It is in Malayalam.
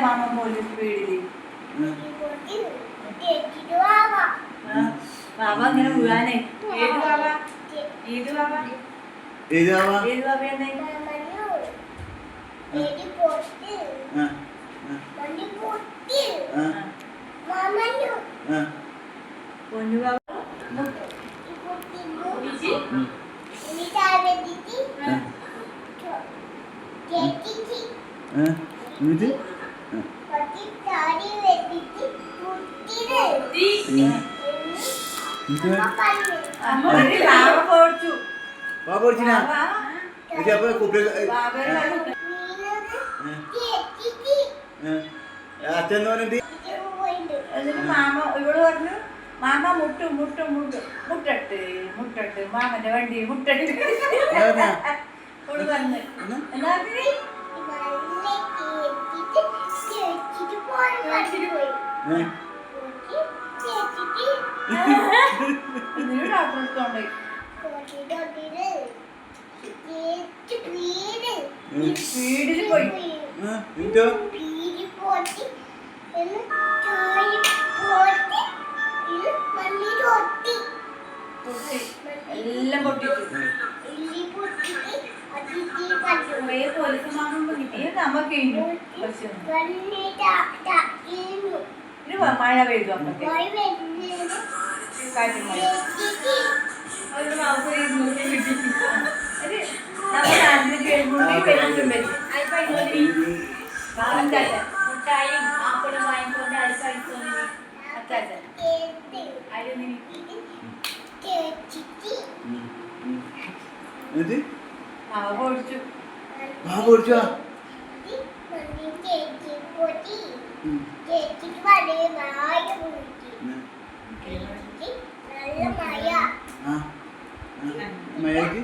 മാമ പോലും സ്പീഡില് ബാബ അങ്ങനെ വീഴാനേ. ഏത് ബാബ? ഏത് ബാബ? ഏത് ബാബ? ഏത് ബാബ എന്നേ? പൊന്നു ബാബ. മാമ ഇവള് പറഞ്ഞു മാമ മുട്ടട്ട് മാമന്റെ വണ്ടി മുട്ടട്ട് പറഞ്ഞു. എന്നാ ഡോക്ടറെ സ്പീഡില് പോയി. എല്ലാം പൊട്ടിച്ചു. പോലീസ് മാമ കിട്ടിയ നമുക്ക് മഴ പെയ്തു. അപ്പത്തെ കാറ്റും മഴ ഒരു മാസം മുട്ടായും ആപ്പിളും വാങ്ങിക്കൊണ്ട് മഴയ്ക്ക്